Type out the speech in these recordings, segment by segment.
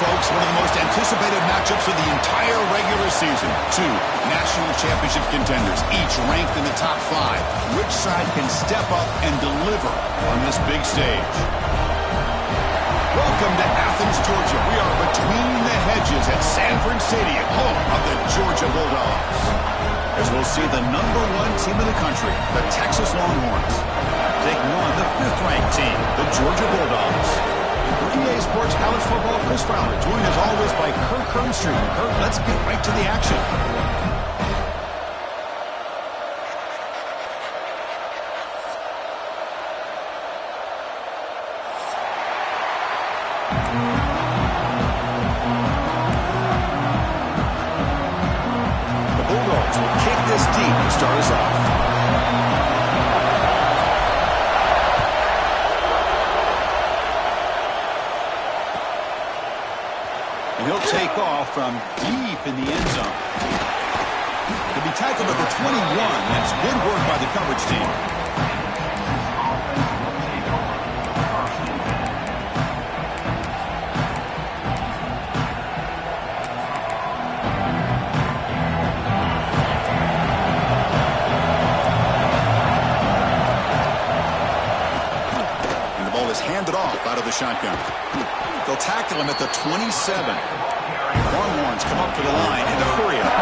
folks, one of the most anticipated matchups of the entire regular season. Two national championship contenders, each ranked in the top 5. Which side can step up and deliver on this big stage? Welcome to Athens, Georgia. We are between the hedges at Sanford Stadium, home of the Georgia Bulldogs. As we'll see the #1 team in the country, the Texas Longhorns, taking on the 5th-ranked team, the Georgia Bulldogs. For EA Sports College Football, Chris Fowler, joined as always by Kirk Herbstreit. Kirk, let's get right to the action. The Bulldogs will kick this deep to start us off. And he'll take off from deep in the end zone. He'll be tackled at the 21. That's good work by the coverage team. And the ball is handed off out of the shotgun. They'll tackle him at the 27. Longhorns come up to the line in a hurry up.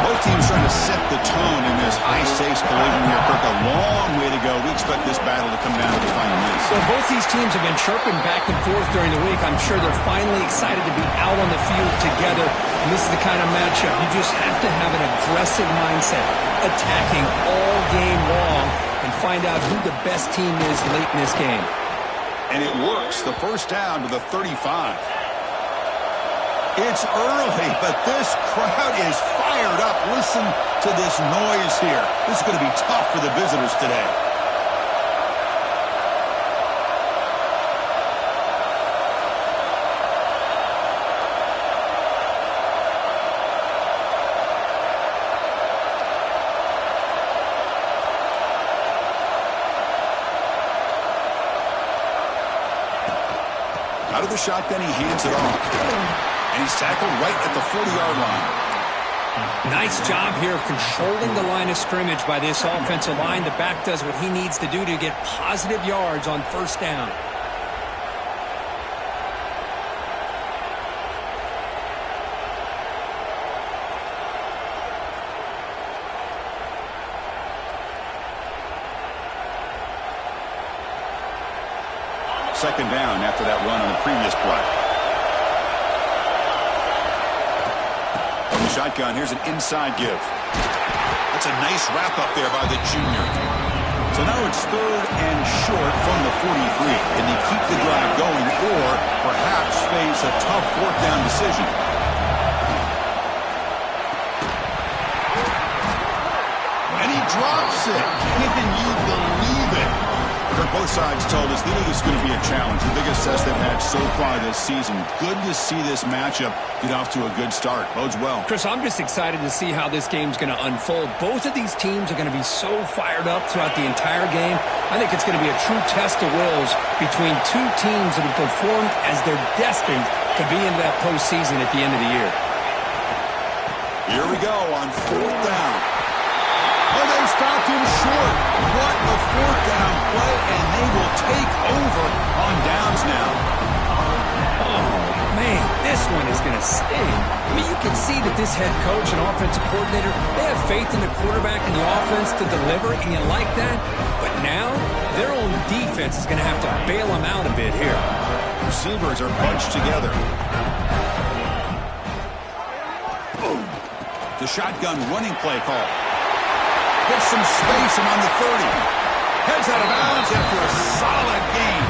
Both teams trying to set the tone in this high-stakes collision here. Kirk, a long way to go. We expect this battle to come down to the final minutes. So both these teams have been chirping back and forth during the week. I'm sure they're finally excited to be out on the field together. And this is the kind of matchup you just have to have an aggressive mindset, attacking all game long, and find out who the best team is late in this game. And it works. The first down to the 35. It's early, but this crowd is fired up. Listen to this noise here. This is going to be tough for the visitors today. Out of the shotgun, he hands it off. And he's tackled right at the 40-yard line. Nice job here of controlling the line of scrimmage by this offensive line. The back does what he needs to do to get positive yards on first down. Second down after that run on the previous play. From the shotgun, here's an inside give. That's a nice wrap up there by the junior. So now it's 3rd and short from the 43. Can they keep the drive going or perhaps face a tough 4th down decision? And he drops it. Can you believe it? Both sides told us they knew this was going to be a challenge, the biggest test they've had so far this season. Good to see this matchup get off to a good start. Bodes well. Chris, I'm just excited to see how this game's going to unfold. Both of these teams are going to be so fired up throughout the entire game. I think it's going to be a true test of wills between two teams that have performed as they're destined to be into that postseason at the end of the year. Here we go on 4th down. Oh, they stopped him short. What a 4th down play, and they will take over on downs now. Oh, man, this one is going to sting. I mean, you can see that this head coach and offensive coordinator, they have faith in the quarterback and the offense to deliver, and you like that. But now, their own defense is going to have to bail them out a bit here. Receivers are bunched together. The shotgun running play call. Gets some space and on the 30. Heads out of bounds after a solid gain.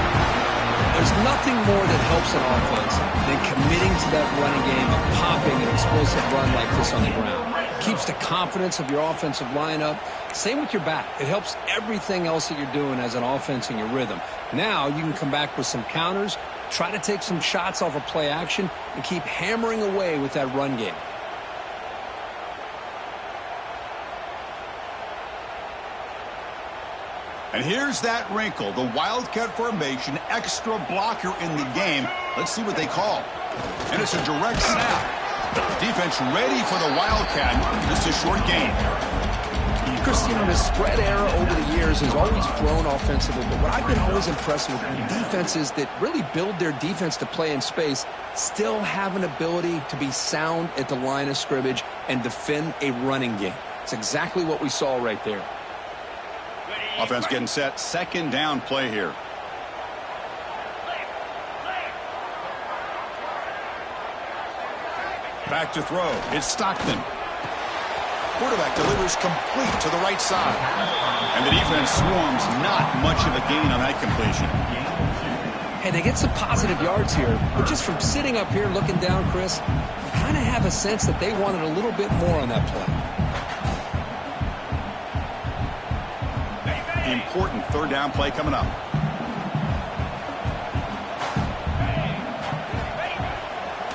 There's nothing more that helps an offense than committing to that running game and popping an explosive run like this on the ground. Keeps the confidence of your offensive lineup. Same with your back. It helps everything else that you're doing as an offense in your rhythm. Now you can come back with some counters, try to take some shots off of play action, and keep hammering away with that run game. And here's that wrinkle, the Wildcat formation, extra blocker in the game. Let's see what they call. And it's a direct snap. Defense ready for the Wildcat. Just a short gain. Chris, you know, the spread era over the years has always grown offensively, but what I've been always impressed with defenses that really build their defense to play in space still have an ability to be sound at the line of scrimmage and defend a running game. It's exactly what we saw right there. Offense getting set. Second down play here. Back to throw. It's Stockton. Quarterback delivers complete to the right side. And the defense swarms. Not much of a gain on that completion. Hey, they get some positive yards here, but just from sitting up here looking down, Chris, you kind of have a sense that they wanted a little bit more on that play. Important third down play coming up.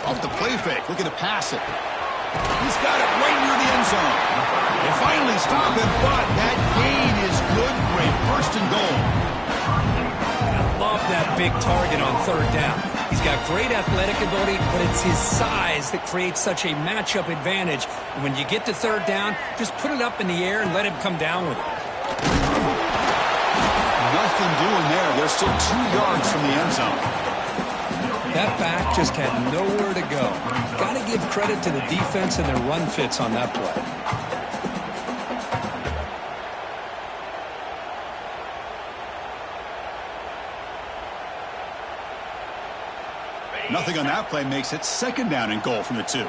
Off the play fake, looking to pass it. He's got it right near the end zone. They finally stop it, but that gain is good for a first and goal. I love that big target on third down. He's got great athletic ability, but it's his size that creates such a matchup advantage. And when you get to third down, just put it up in the air and let him come down with it. Nothing doing there. They're still 2 yards from the end zone. That back just had nowhere to go. Got to give credit to the defense and their run fits on that play. Nothing on that play makes it second down and goal from the 2. Here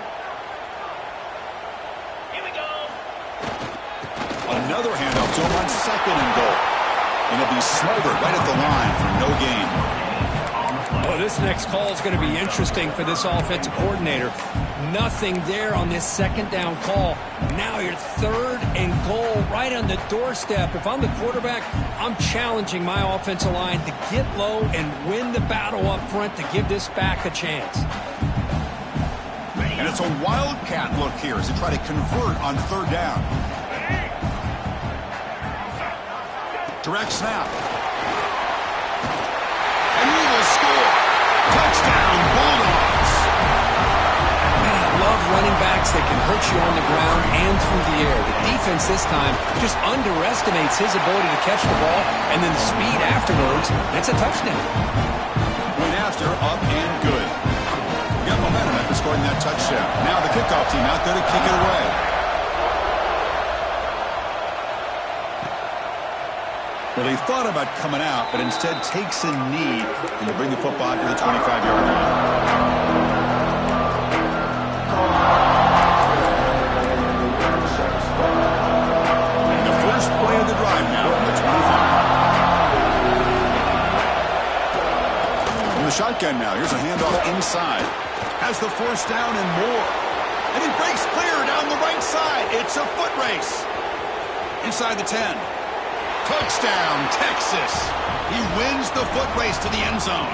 we go. Another handoff to him on second and goal. And he'll be smothered right at the line for no gain. Oh, this next call is going to be interesting for this offensive coordinator. Nothing there on this second down call. Now you're third and goal right on the doorstep. If I'm the quarterback, I'm challenging my offensive line to get low and win the battle up front to give this back a chance. And it's a wildcat look here as they try to convert on third down. Direct snap. And he will score. Touchdown, Bulldogs. Man, I love running backs that can hurt you on the ground and through the air. The defense this time just underestimates his ability to catch the ball, and then the speed afterwards, it's a touchdown. Went after, up and good. We got momentum after scoring that touchdown. Now the kickoff team out there to kick it away. Well, they thought about coming out, but instead takes a knee and they bring the football to the 25-yard line. And the first play of the drive now from the 25. From the shotgun now, here's a handoff inside. Has the first down and more. And he breaks clear down the right side. It's a foot race. Inside the 10. Touchdown, Texas. He wins the foot race to the end zone.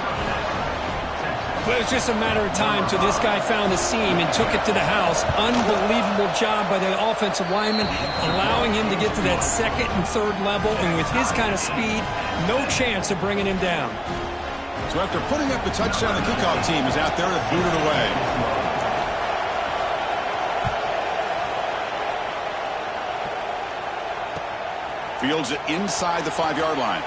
Well, it was just a matter of time till this guy found the seam and took it to the house. Unbelievable job by the offensive lineman, allowing him to get to that second and third level. And with his kind of speed, no chance of bringing him down. So after putting up the touchdown, the kickoff team is out there to boot it away. Fields it inside the 5-yard line.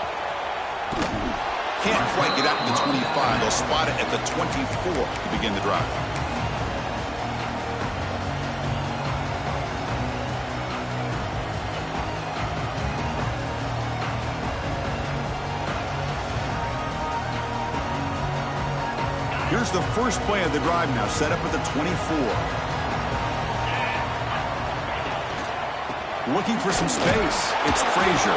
Can't quite get out to the 25. They'll spot it at the 24 to begin the drive. Here's the first play of the drive now, set up at the 24. Looking for some space. It's Frazier.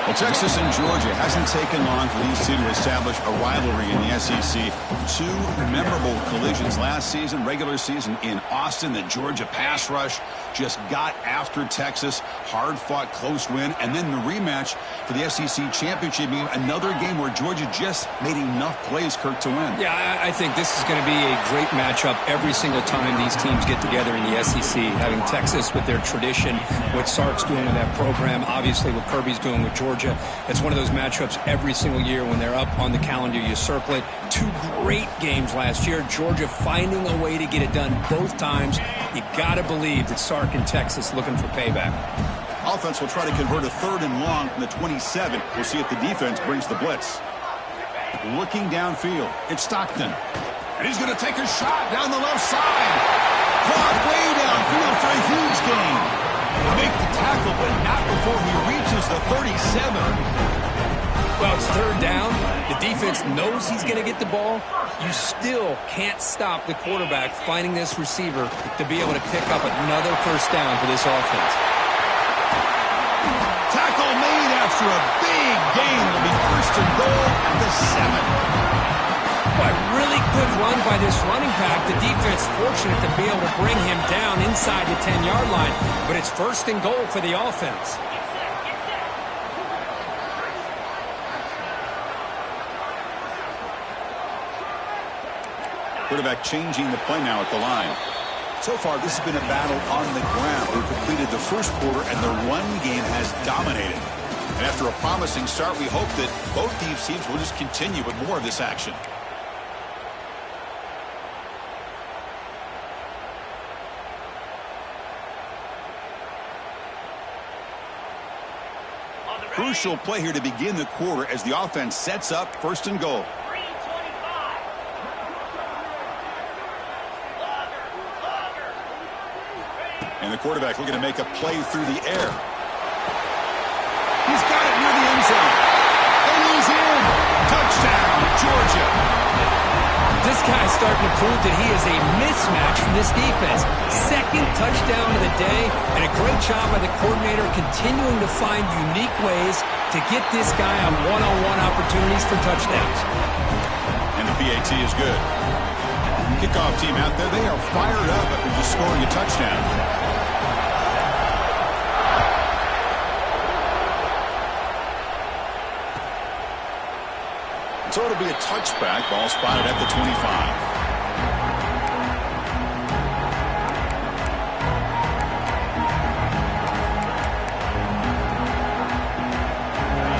Well, Texas and Georgia hasn't taken long for these two to establish a rivalry in the SEC. 2 memorable collisions last season, regular season in Austin. The Georgia pass rush just got after Texas. Hard-fought, close win. And then the rematch for the SEC championship game. Another game where Georgia just made enough plays, Kirk, to win. Yeah, I think this is going to be a great matchup every single time these teams get together in the SEC. Having Texas with their tradition, what Sark's doing with that program, obviously what Kirby's doing with Georgia. Georgia. It's one of those matchups every single year when they're up on the calendar. You circle it. 2 great games last year. Georgia finding a way to get it done both times. You got to believe that Sark in Texas looking for payback. Offense will try to convert a 3rd and long from the 27. We'll see if the defense brings the blitz. Looking downfield, it's Stockton. And he's going to take a shot down the left side. Caught way downfield for a huge gain. Make the tackle, but not before he reaches the 37. Well, it's 3rd down. The defense knows he's going to get the ball. You still can't stop the quarterback finding this receiver to be able to pick up another 1st down for this offense. Tackle made after a big gain. It'll be 1st and goal at the 7. Boy, really good run by this running back. The defense fortunate to be able to bring him down inside the 10-yard line, but it's 1st and goal for the offense. Quarterback changing the play now at the line. So far, this has been a battle on the ground. We've completed the 1st quarter, and the run game has dominated. And after a promising start, we hope that both these teams will just continue with more of this action. Crucial play here to begin the quarter as the offense sets up 1st and goal. And the quarterback looking to make a play through the air. He's got it near the end zone. And he's in. Touchdown, Georgia. This guy's starting to prove that he is a mismatch from this defense. 2nd touchdown of the day, and a great job by the coordinator continuing to find unique ways to get this guy on one-on-one opportunities for touchdowns. And the PAT is good. Kickoff team out there, they are fired up after just scoring a touchdown. So it'll be a touchback. Ball spotted at the 25.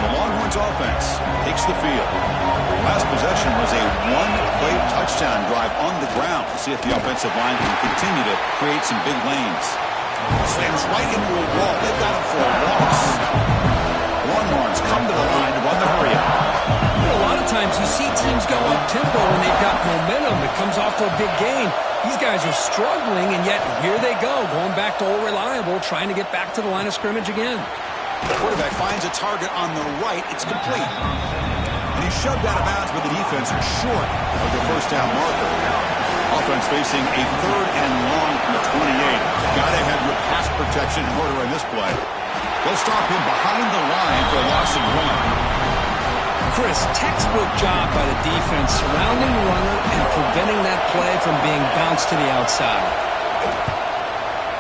The Longhorns offense takes the field. Last possession was a 1-play touchdown drive on the ground. We'll see if the offensive line can continue to create some big lanes. Slams right into a wall. They've got him for a loss. Longhorns come to the line to run the hurry-up. A lot of times you see teams go up-tempo when they've got momentum. It comes off for a big gain. These guys are struggling, and yet here they go, going back to old reliable, trying to get back to the line of scrimmage again. The quarterback finds a target on the right. It's complete. And he's shoved out of bounds, but the defense is short of the 1st down marker. Offense facing a 3rd and long from the 28. Got to have your pass protection in order in this play. They'll stop him behind the line for a loss of 1. Chris, textbook job by the defense surrounding the runner and preventing that play from being bounced to the outside.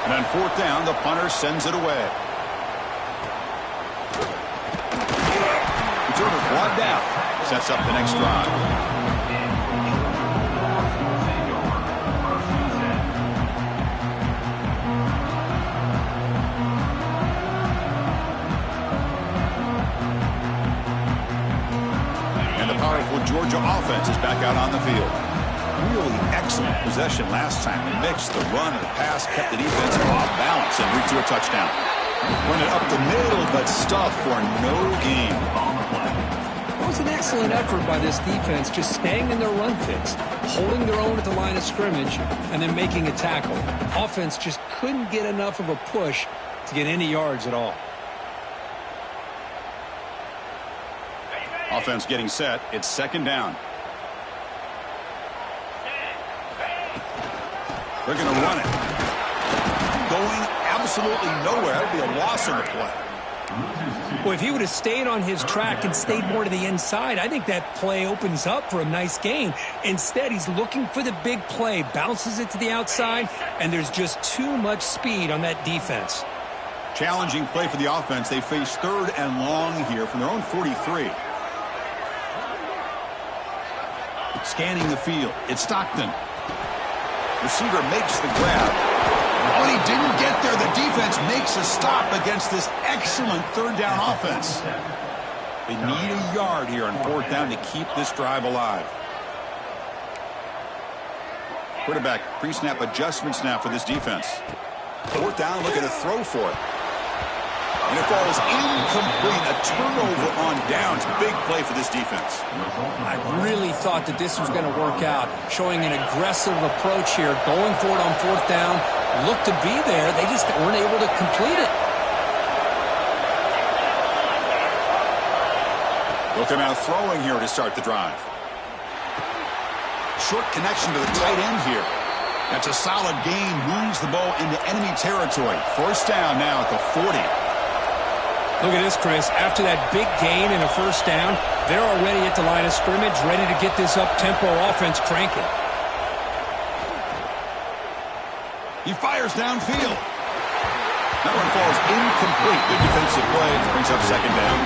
And on 4th down, the punter sends it away. Returner brought down. Sets up the next drive. Georgia offense is back out on the field. Really excellent possession last time. They mixed the run and the pass, kept the defense off balance, and reached to a touchdown. Run it up the middle, but stuffed for no gain. It was an excellent effort by this defense, just staying in their run fits, holding their own at the line of scrimmage, and then making a tackle. Offense just couldn't get enough of a push to get any yards at all. Offense getting set. It's 2nd down. They're going to run it. Going absolutely nowhere. That would be a loss on the play. Well, if he would have stayed on his track and stayed more to the inside, I think that play opens up for a nice gain. Instead, he's looking for the big play, bounces it to the outside, and there's just too much speed on that defense. Challenging play for the offense. They face 3rd and long here from their own 43. Scanning the field. It's Stockton. Receiver makes the grab. Oh, he didn't get there. The defense makes a stop against this excellent 3rd down offense. They need a yard here on 4th down to keep this drive alive. Quarterback pre-snap adjustments now for this defense. 4th down, looking to throw for it. And it falls incomplete. A turnover on downs. Big play for this defense. I really thought that this was going to work out, showing an aggressive approach here, going for it on 4th down. Looked to be there. They just weren't able to complete it. They'll come out throwing here to start the drive. Short connection to the tight end here. That's a solid gain. Moves the ball into enemy territory. 1st down now at the 40. Look at this, Chris. After that big gain and a 1st down, they're already at the line of scrimmage, ready to get this up-tempo offense cranking. He fires downfield. That one falls incomplete. Good defensive play. Brings up 2nd down.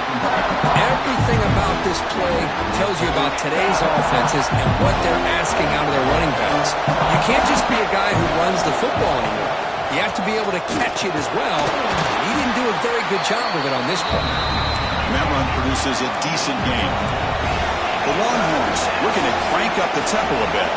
Everything about this play tells you about today's offenses and what they're asking out of their running backs. You can't just be a guy who runs the football anymore. You have to be able to catch it as well. He didn't do a very good job of it on this play. And that run produces a decent gain. The Longhorns looking to crank up the tempo a bit.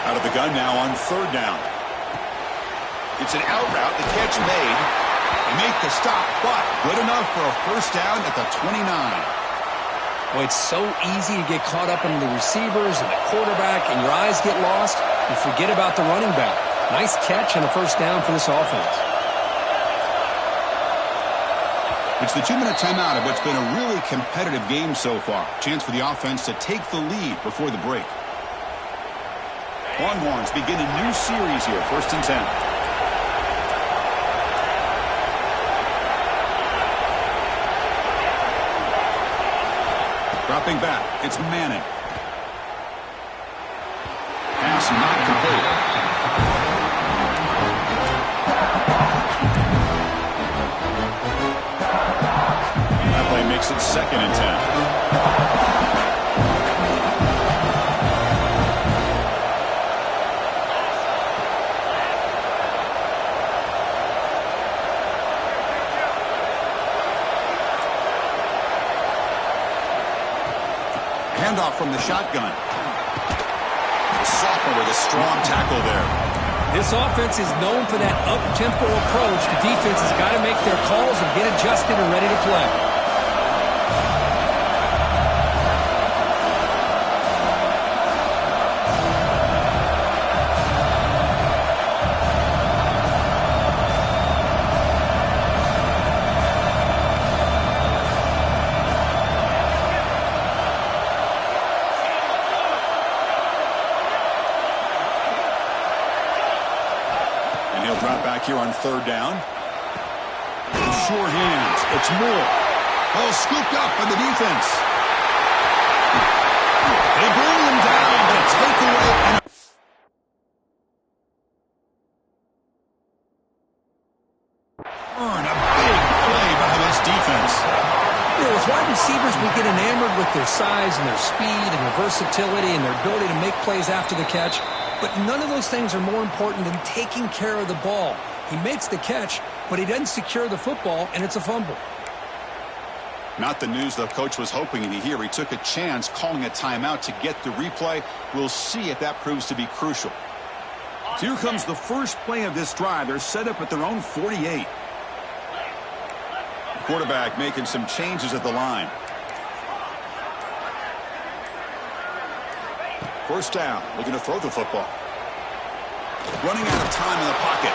Out of the gun now on 3rd down. It's an out route. The catch made. They make the stop, but good enough for a 1st down at the 29. Well, it's so easy to get caught up in the receivers and the quarterback, and your eyes get lost. You forget about the running back. Nice catch and a 1st down for this offense. It's the 2-minute timeout of what's been a really competitive game so far. Chance for the offense to take the lead before the break. Longhorns begin a new series here. 1st and 10. Dropping back, it's Manning. Pass not complete. That play makes it 2nd and 10. Handoff from the shotgun. The sophomore with a strong tackle there. This offense is known for that up-tempo approach. The defense has got to make their calls and get adjusted and ready to play. Here on 3rd down. Sure hands. It's Moore. Ball scooped up by the defense. They bring him down, but a takeaway and a big play by this defense. As wide receivers, we get enamored with their size and their speed and their versatility and their ability to make plays after the catch. But none of those things are more important than taking care of the ball. He makes the catch, but he doesn't secure the football, and it's a fumble. Not the news the coach was hoping to hear. He took a chance calling a timeout to get the replay. We'll see if that proves to be crucial. Here comes the first play of this drive. They're set up at their own 48. Quarterback making some changes at the line. 1st down, looking to throw the football. Running out of time in the pocket.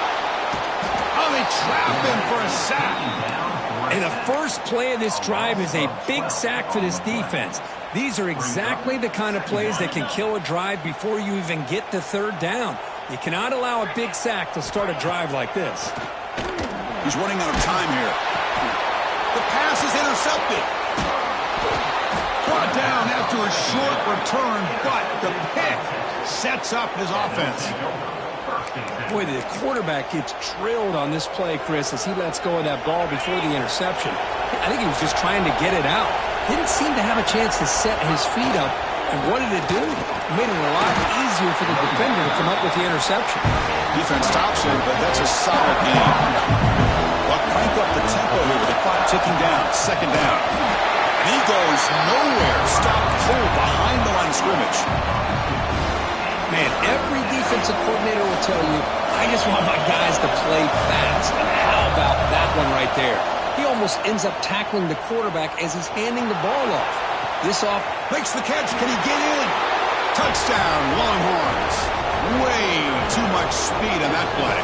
Oh, they trap him for a sack. And the first play of this drive is a big sack for this defense. These are exactly the kind of plays that can kill a drive before you even get to 3rd down. You cannot allow a big sack to start a drive like this. He's running out of time here. The pass is intercepted. Brought down after a short return, but the pick sets up his offense. Boy, the quarterback gets drilled on this play, Chris, as he lets go of that ball before the interception. I think he was just trying to get it out. Didn't seem to have a chance to set his feet up. And what did it do? It made it a lot easier for the defender to come up with the interception. Defense stops him, but that's a solid game. Well, crank up the tempo here with the clock ticking down. Second down. And he goes nowhere. Stopped cold behind the line of scrimmage. Man, every defensive coordinator will tell you, I just want my guys to play fast. And how about that one right there? He almost ends up tackling the quarterback as he's handing the ball off. This off, makes the catch. Can he get in? Touchdown, Longhorns. Way too much speed on that play.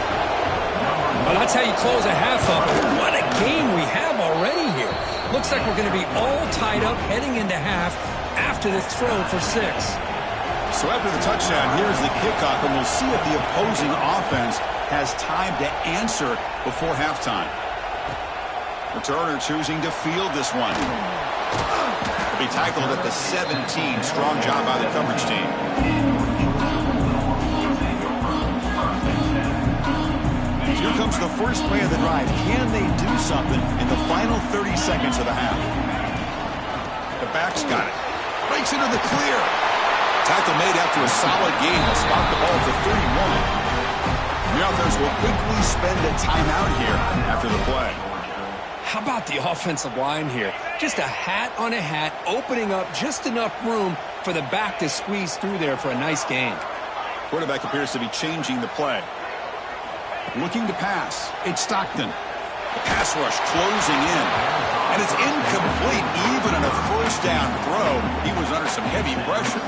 Well, that's how you close a half up. What a game we have already here. Looks like we're going to be all tied up heading into half after the throw for 6. So after the touchdown, here's the kickoff, and we'll see if the opposing offense has time to answer before halftime. Returner choosing to field this one. Will be tackled at the 17. Strong job by the coverage team. Here comes the first play of the drive. Can they do something in the final 30 seconds of the half? The back's got it. Breaks into the clear. Tackle made after a solid gain. They'll spot the ball to 31. The offense will quickly spend a timeout here after the play. How about the offensive line here? Just a hat on a hat, opening up just enough room for the back to squeeze through there for a nice gain. Quarterback appears to be changing the play. Looking to pass. It's Stockton. The pass rush closing in. And it's incomplete even on a first down throw. He was under some heavy pressure.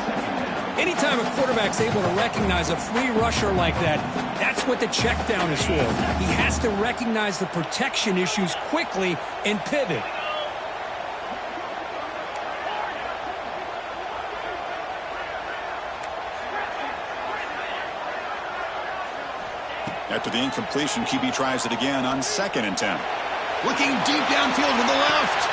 Anytime a quarterback's able to recognize a free rusher like that, that's what the check down is for. He has to recognize the protection issues quickly and pivot. After the incompletion, QB tries it again on 2nd and 10. Looking deep downfield to the left.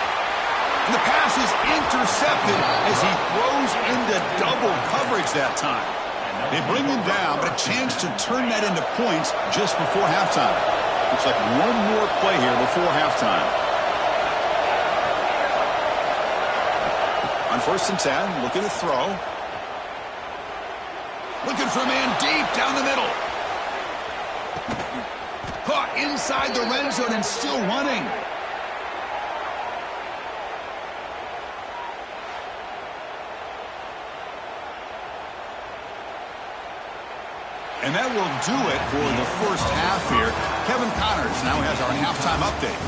And the pass is intercepted as he throws into double coverage that time. They bring him down, but a chance to turn that into points just before halftime. Looks like one more play here before halftime. On 1st and 10, looking to throw. Looking for a man deep down the middle. Caught inside the red zone and still running. And that will do it for the first half here. Kevin Connors now has our halftime update.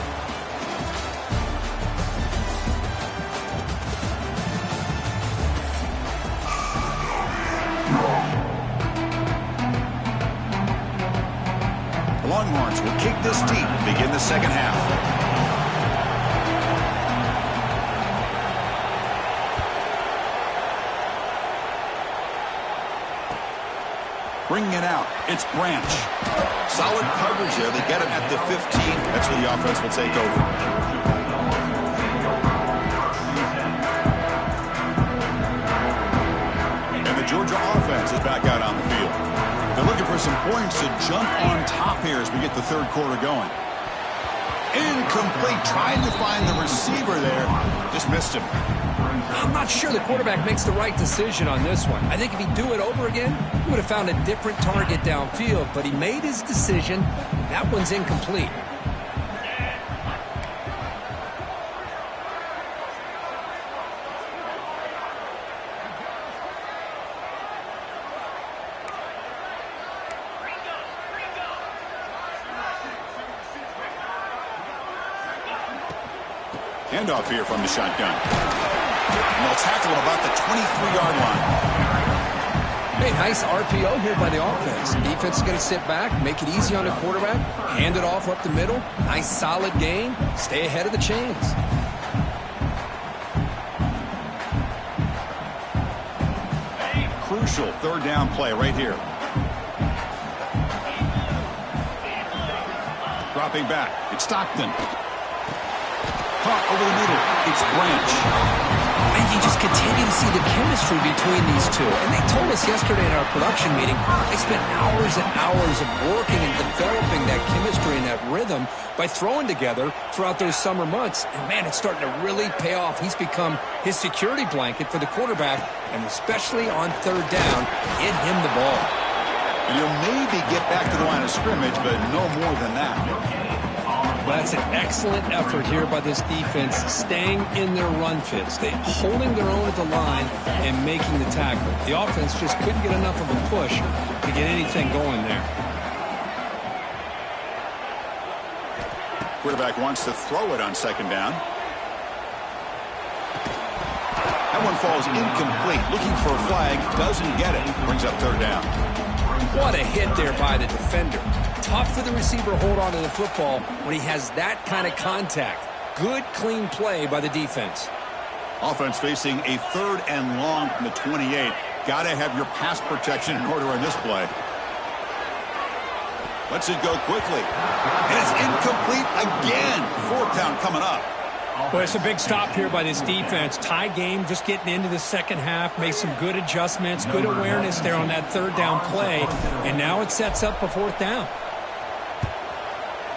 The Longhorns will kick this deep, begin the second half. Bringing it out, it's Branch. Solid coverage here. They get him at the 15. That's where the offense will take over. And the Georgia offense is back out on the field. They're looking for some points to jump on top here as we get the third quarter going. Incomplete, trying to find the receiver there. Just missed him. I'm not sure the quarterback makes the right decision on this one. I think if he'd do it over again, he would have found a different target downfield, but he made his decision. That one's incomplete. Handoff here from the shotgun. And they'll tackle him about the 23-yard line. Hey, nice RPO here by the offense. Defense is going to sit back, make it easy on the quarterback, hand it off up the middle. Nice solid gain. Stay ahead of the chains. Crucial third down play right here. Dropping back. It's Stockton. Caught over the middle. It's Branch. And you just continue to see the chemistry between these two. And they told us yesterday in our production meeting, they spent hours and hours of working and developing that chemistry and that rhythm by throwing together throughout those summer months. And, man, it's starting to really pay off. He's become his security blanket for the quarterback, and especially on third down, get him the ball. And he'll maybe get back to the line of scrimmage, but no more than that. Well, that's an excellent effort here by this defense, staying in their run fits. They holding their own at the line and making the tackle. The offense just couldn't get enough of a push to get anything going there. Quarterback wants to throw it on second down. That one falls incomplete. Looking for a flag, doesn't get it. Brings up third down. What a hit there by the defender. Tough for the receiver to hold on to the football when he has that kind of contact. Good, clean play by the defense. Offense facing a third and long from the 28. Got to have your pass protection in order on this play. Lets it go quickly. And it's incomplete again. Fourth down coming up. Well, it's a big stop here by this defense. Tie game, just getting into the second half. Made some good adjustments, good awareness there on that third down play. And now it sets up a fourth down.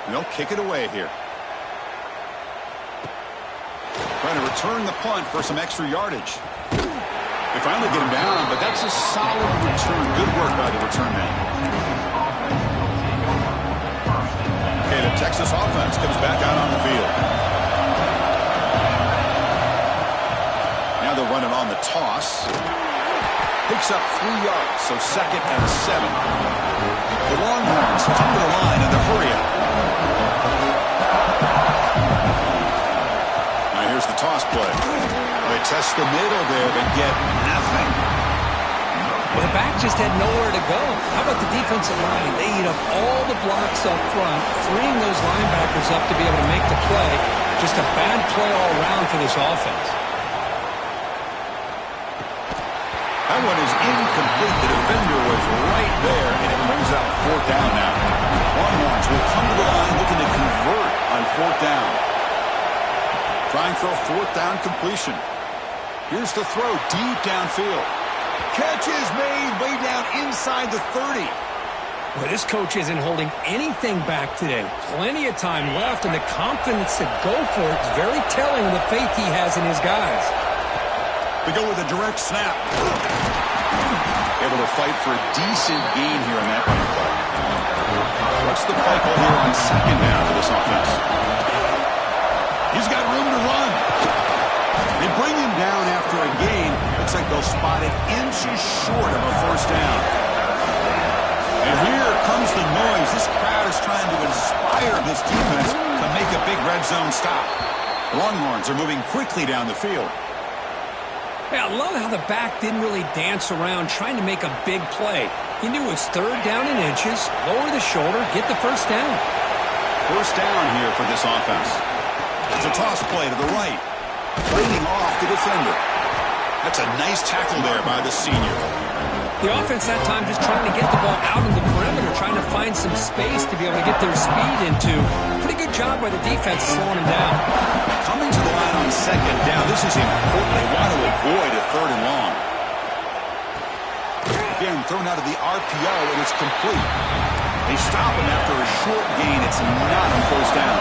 They'll kick it away here. Trying to return the punt for some extra yardage. They finally get him down, but that's a solid return. Good work by the return man. Okay, the Texas offense comes back out on the field. Now they'll run it on the toss. Picks up 3 yards, so second and 7. The Longhorns come to the line in the hurry up. Now here's the toss play. They test the middle there, but get nothing. Well, the back just had nowhere to go. How about the defensive line? They eat up all the blocks up front, freeing those linebackers up to be able to make the play. Just a bad play all around for this offense. That one is incomplete. The defender was right there, and it brings up fourth down now. Longhorns will come to the line looking to convert on fourth down. Trying for a fourth down completion. Here's the throw deep downfield. Catch is made way down inside the 30. Well, this coach isn't holding anything back today. Plenty of time left, and the confidence to go for it is very telling of the faith he has in his guys. They go with a direct snap. Able to fight for a decent gain here in that running play. What's the play call here on second down for this offense? He's got room to run. They bring him down after a gain. Looks like they'll spot it inches short of a first down. And here comes the noise. This crowd is trying to inspire this defense to make a big red zone stop. The Longhorns are moving quickly down the field. Yeah, I love how the back didn't really dance around trying to make a big play. He knew it's third down in inches, lower the shoulder, get the first down. First down here for this offense. It's a toss play to the right. Leading off the defender. That's a nice tackle there by the senior. The offense that time just trying to get the ball out of the perimeter, trying to find some space to be able to get their speed into. Pretty good job by the defense slowing him down. Coming to the line on second down. This is important. They want to avoid a third and long. Again, thrown out of the RPO, and it's complete. They stop him after a short gain. It's not a first down.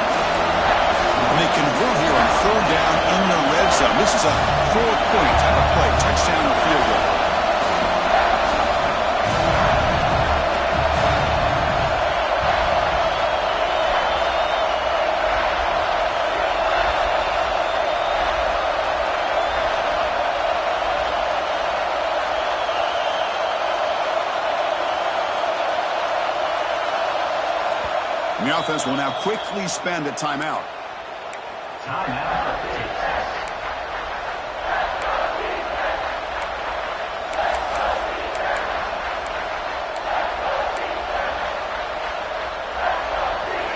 And they convert here on third down in the red zone. This is a 4-point type of play. Touchdown or field goal. The offense will now quickly spend a timeout.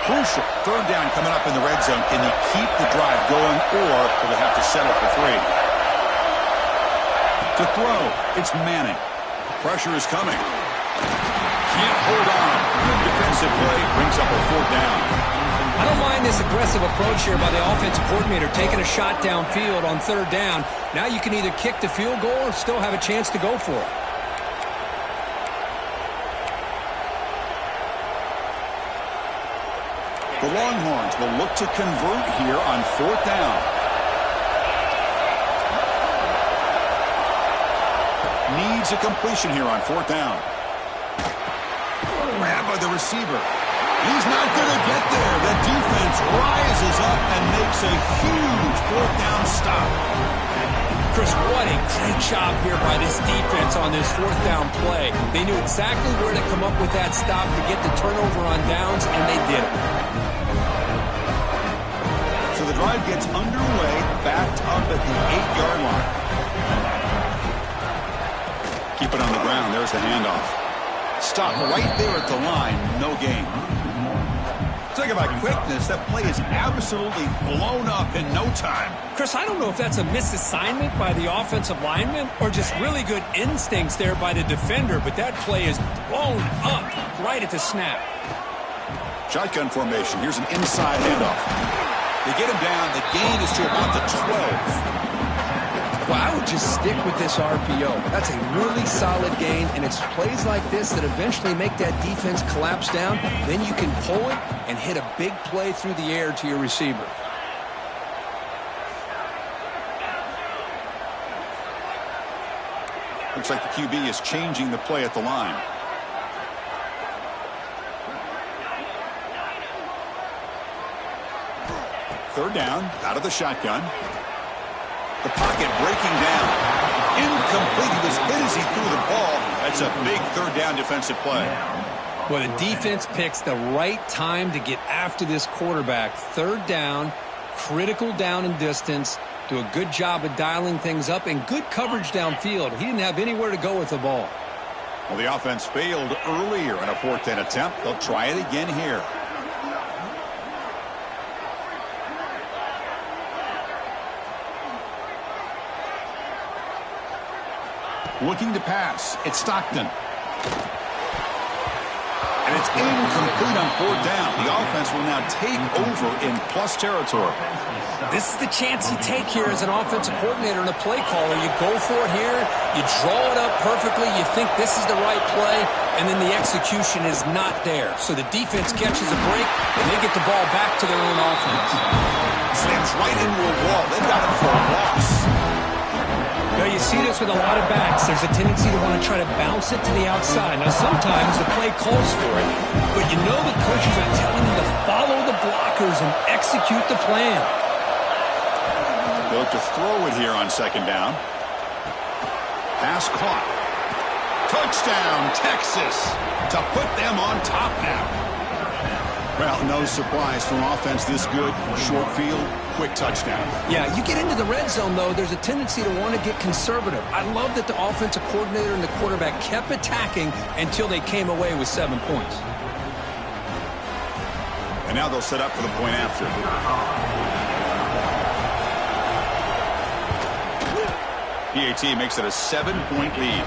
Crucial. Third down coming up in the red zone. Can they keep the drive going, or will they have to settle for 3? To throw, it's Manning. Pressure is coming. Can't hold on. Good defensive play brings up a fourth down. I I don't mind this aggressive approach here by the offensive coordinator, taking a shot downfield on third down. Now you can either kick the field goal or still have a chance to go for it. The Longhorns will look to convert here on fourth down. Needs a completion here on fourth down. Grabbed by the receiver. He's not going to get there. The defense rises up and makes a huge fourth down stop. Chris, what a great job here by this defense on this fourth down play. They knew exactly where to come up with that stop to get the turnover on downs, and they did it. So the drive gets underway, backed up at the 8-yard line. Keep it on the ground. There's the handoff. Stop right there at the line. No gain. Talk about quickness. That play is absolutely blown up in no time. Chris, I don't know if that's a misassignment by the offensive lineman or just really good instincts there by the defender, but that play is blown up right at the snap. Shotgun formation. Here's an inside handoff. They get him down. The gain is to about the 12. Well, I would just stick with this RPO. That's a really solid gain, and it's plays like this that eventually make that defense collapse down. Then you can pull it and hit a big play through the air to your receiver. Looks like the QB is changing the play at the line. Third down, out of the shotgun. The pocket breaking down. Incomplete. He was hit as he threw the ball. That's a big third down defensive play. Well, the defense picks the right time to get after this quarterback. Third down, critical down and distance. Do a good job of dialing things up and good coverage downfield. He didn't have anywhere to go with the ball. Well, the offense failed earlier in a fourth down attempt. They'll try it again here. Looking to pass. It's Stockton. And it's incomplete on fourth down. The offense will now take over in plus territory. This is the chance you take here as an offensive coordinator and a play caller. You go for it here. You draw it up perfectly. You think this is the right play, and then the execution is not there. So the defense catches a break, and they get the ball back to their own offense. Slams right into a wall. They've got him for a loss. Now you see this with a lot of backs. There's a tendency to want to try to bounce it to the outside. Now sometimes the play calls for it, but you know the coaches are telling you to follow the blockers and execute the plan. They'll look to throw it here on second down. Pass caught. Touchdown, Texas, to put them on top now. Well, no surprise from offense this good. Short field, quick touchdown. Yeah, you get into the red zone, though, there's a tendency to want to get conservative. I love that the offensive coordinator and the quarterback kept attacking until they came away with 7 points. And now they'll set up for the point after. PAT makes it a 7-point lead.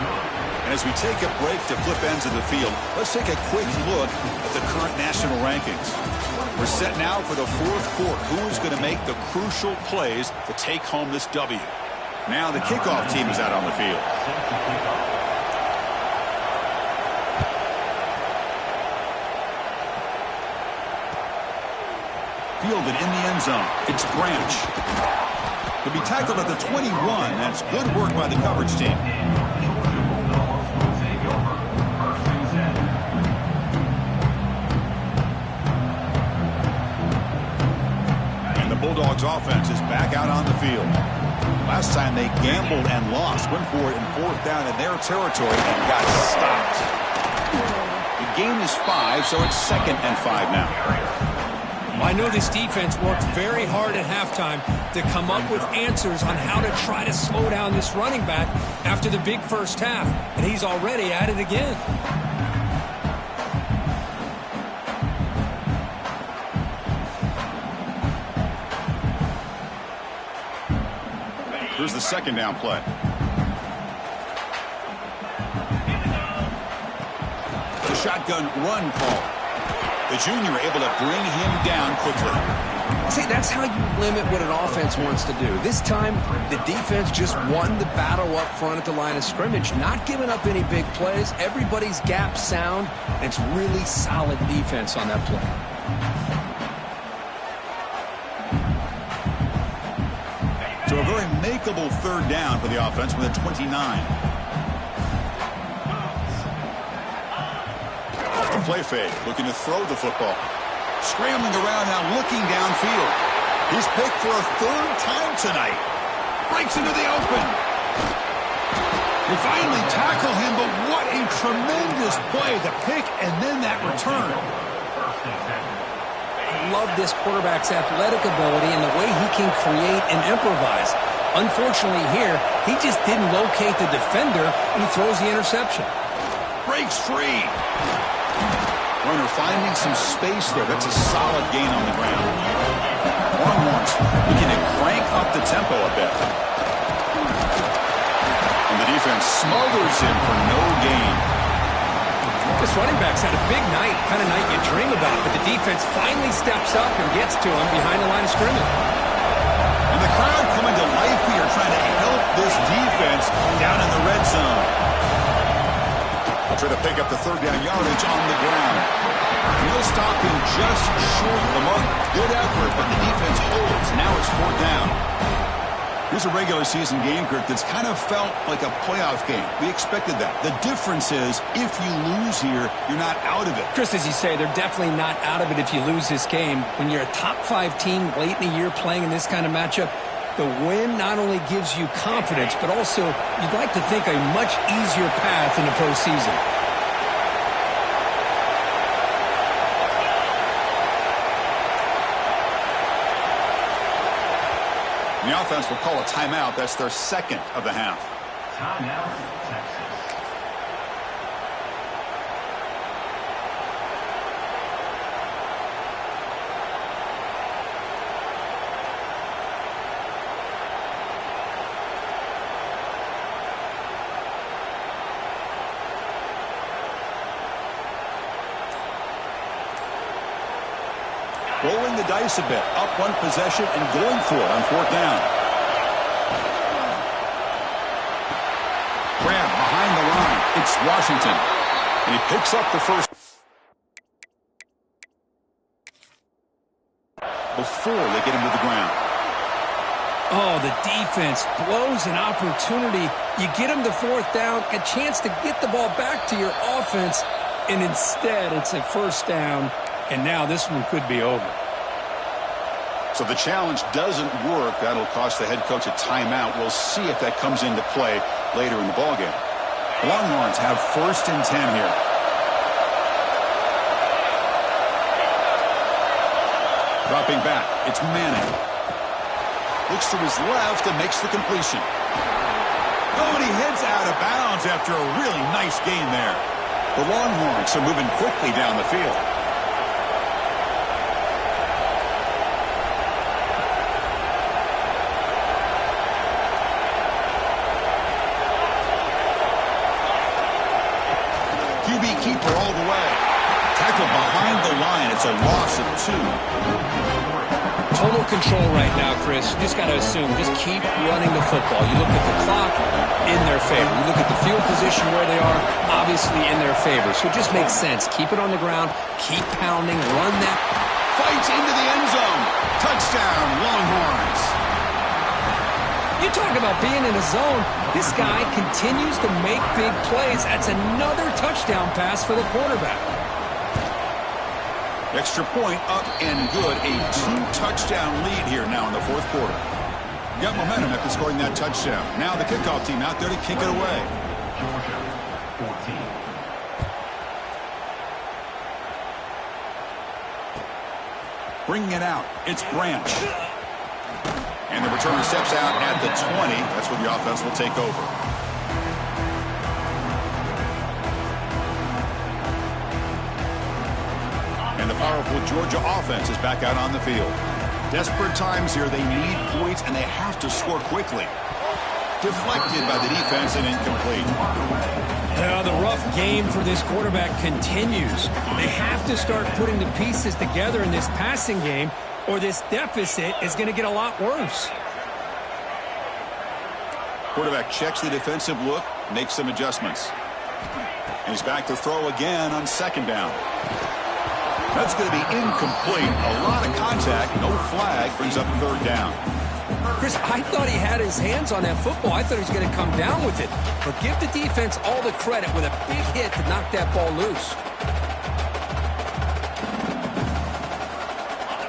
And as we take a break to flip ends of the field, let's take a quick look at the current national rankings. We're set now for the fourth quarter. Who is going to make the crucial plays to take home this W? Now the kickoff team is out on the field. Fielded in the end zone. It's Branch. He'll be tackled at the 21. That's good work by the coverage team. And the Bulldogs offense is back out on the field. Last time they gambled and lost. Went for it in fourth down in their territory and got stopped. The gain is 5, so it's 2nd and 5 now. I know this defense worked very hard at halftime to come up with answers on how to try to slow down this running back after the big first half, and he's already at it again. Here's the second down play. The shotgun run call. The The junior able to bring him down quickly. See, that's how you limit what an offense wants to do. This time, the defense just won the battle up front at the line of scrimmage, not giving up any big plays. Everybody's gap sound, and it's really solid defense on that play. So a very makeable third down for the offense with a 29. Off the play fake, looking to throw the football. Scrambling around now, looking downfield. He's picked for a third time tonight. Breaks into the open. They finally tackle him, but what a tremendous play. The pick and then that return. I love this quarterback's athletic ability and the way he can create and improvise. Unfortunately here, he just didn't locate the defender and he throws the interception. Breaks free. Runner finding some space there. That's a solid gain on the ground. Longhorns looking to crank up the tempo a bit. And the defense smothers him for no gain. This running back's had a big night, kind of night you dream about, but the defense finally steps up and gets to him behind the line of scrimmage. And the crowd coming to life here, trying to help this defense down in the red zone. They'll try to pick up the third down yardage on the ground. No stopping, just short of the mark. Good effort, but the defense holds. Now it's fourth down. Here's a regular season game, Kirk, that's kind of felt like a playoff game. We expected that. The difference is, if you lose here, you're not out of it. Chris, as you say, they're definitely not out of it if you lose this game. When you're a top-5 team late in the year playing in this kind of matchup, the win not only gives you confidence, but also you'd like to think a much easier path in the postseason. The offense will call a timeout. That's their second of the half. Timeout, Texas. Rolling the dice a bit, up one possession and going for it on fourth down. Grab behind the line. It's Washington. And he picks up the first before they get him to the ground. Oh, the defense blows an opportunity. You get him to fourth down, a chance to get the ball back to your offense, and instead it's a first down. And now this one could be over. So the challenge doesn't work. That'll cost the head coach a timeout. We'll see if that comes into play later in the ballgame. The Longhorns have 1st and 10 here. Dropping back, it's Manning. Looks to his left and makes the completion. Oh, and he heads out of bounds after a really nice gain there. The Longhorns are moving quickly down the field. Keeper all the way. Tackle behind the line. It's a loss of 2. Total control right now, Chris. You just got to assume. Just keep running the football. You look at the clock, in their favor. You look at the field position where they are, obviously in their favor. So it just makes sense. Keep it on the ground. Keep pounding. Run that. Fights into the end zone. Touchdown, Longhorns. You talk about being in a zone. This guy continues to make big plays. That's another touchdown pass for the quarterback. Extra point up and good. A 2-touchdown lead here now in the fourth quarter. Got momentum after scoring that touchdown. Now the kickoff team out there to kick it away. Georgia, 14. Bringing it out. It's Branch. And the returner steps out at the 20. That's where the offense will take over. And the powerful Georgia offense is back out on the field. Desperate times here. They need points, and they have to score quickly. Deflected by the defense and incomplete. The rough game for this quarterback continues. They have to start putting the pieces together in this passing game, or this deficit is going to get a lot worse. Quarterback checks the defensive look, makes some adjustments. And he's back to throw again on second down. That's going to be incomplete. A lot of contact, no flag, brings up third down. Chris, I thought he had his hands on that football. I thought he was going to come down with it. But give the defense all the credit with a big hit to knock that ball loose.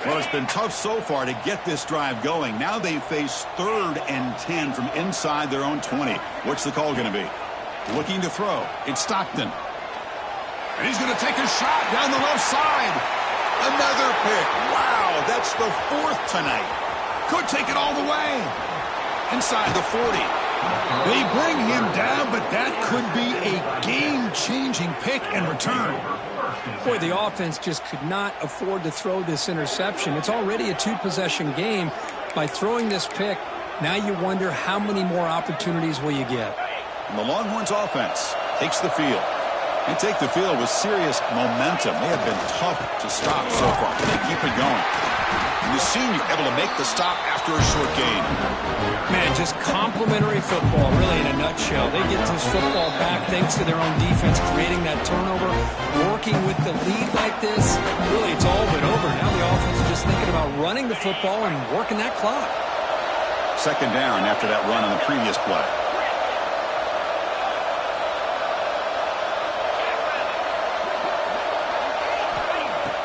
Well, it's been tough so far to get this drive going. Now they face 3rd and 10 from inside their own 20. What's the call going to be? Looking to throw. It's Stockton. And he's going to take a shot down the left side. Another pick. Wow, that's the 4th tonight. Could take it all the way. Inside the 40. They bring him down, but that could be a game-changing pick and return. Boy, the offense just could not afford to throw this interception. It's already a 2-possession game. By throwing this pick, now you wonder how many more opportunities will you get. And the Longhorns offense takes the field. They take the field with serious momentum. They have been tough to stop so far. They keep it going. And the senior able to make the stop after a short gain. Man, just complimentary football, really, in a nutshell. They get this football back thanks to their own defense, creating that turnover, working with the lead like this. Really, it's all but over. Now the offense is just thinking about running the football and working that clock. Second down after that run on the previous play.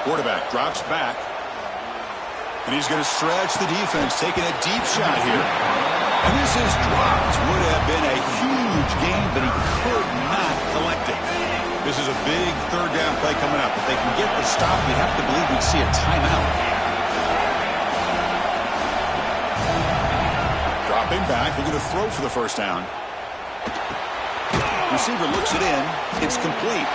Quarterback drops back. And he's going to stretch the defense, taking a deep shot here. And this is dropped. Would have been a huge gain, but he could not collect it. This is a big 3rd down play coming up. If they can get the stop, we have to believe we'd see a timeout. Dropping back. We're going to throw for the first down. Receiver looks it in. It's complete.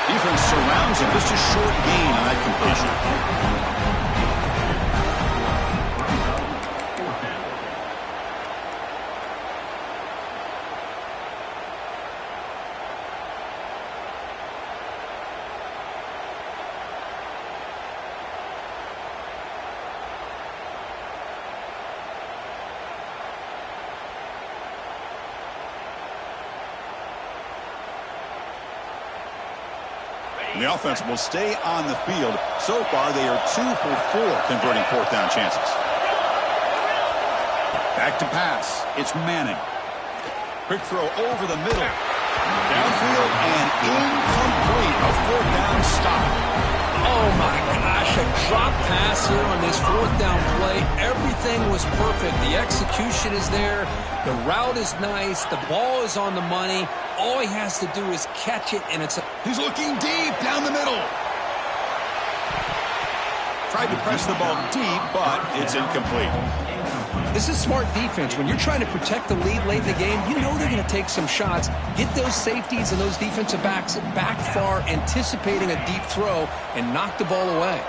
Defense surrounds him. Just a short gain on that completion. The offense will stay on the field. So far, they are 2 for 4 converting 4th down chances. Back to pass. It's Manning. Quick throw over the middle. Downfield and incomplete. A 4th down stop. Oh, my gosh, a drop pass here on this 4th down play. Everything was perfect. The execution is there. The route is nice. The ball is on the money. All he has to do is catch it, and it's a... He's looking deep down the middle. Tried to press the ball deep, but it's incomplete. This is smart defense. When you're trying to protect the lead late in the game, you know they're going to take some shots. Get those safeties and those defensive backs back far, anticipating a deep throw, and knock the ball away.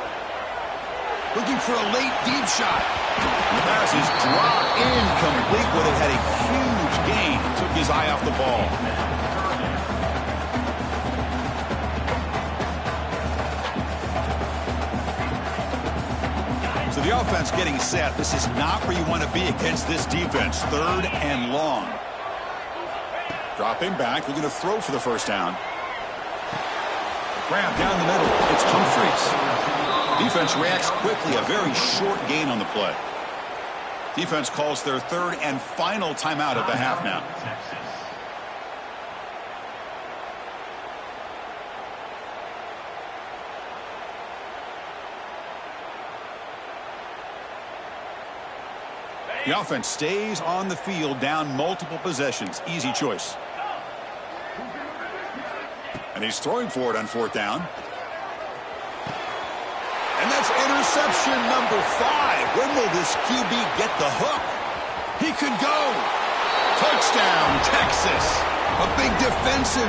Looking for a late deep shot. The pass is dropped incomplete. Would have had a huge gain. Took his eye off the ball. So the offense getting set. This is not where you want to be against this defense. 3rd and long. Dropping back. We're going to throw for the first down. Grab down the middle. It's Humphreys. Defense reacts quickly. A very short gain on the play. Defense calls their 3rd and final timeout of the half now. The offense stays on the field, down multiple possessions. Easy choice. And he's throwing for it on 4th down. And that's interception number 5. When will this QB get the hook? He could go. Touchdown, Texas. A big defensive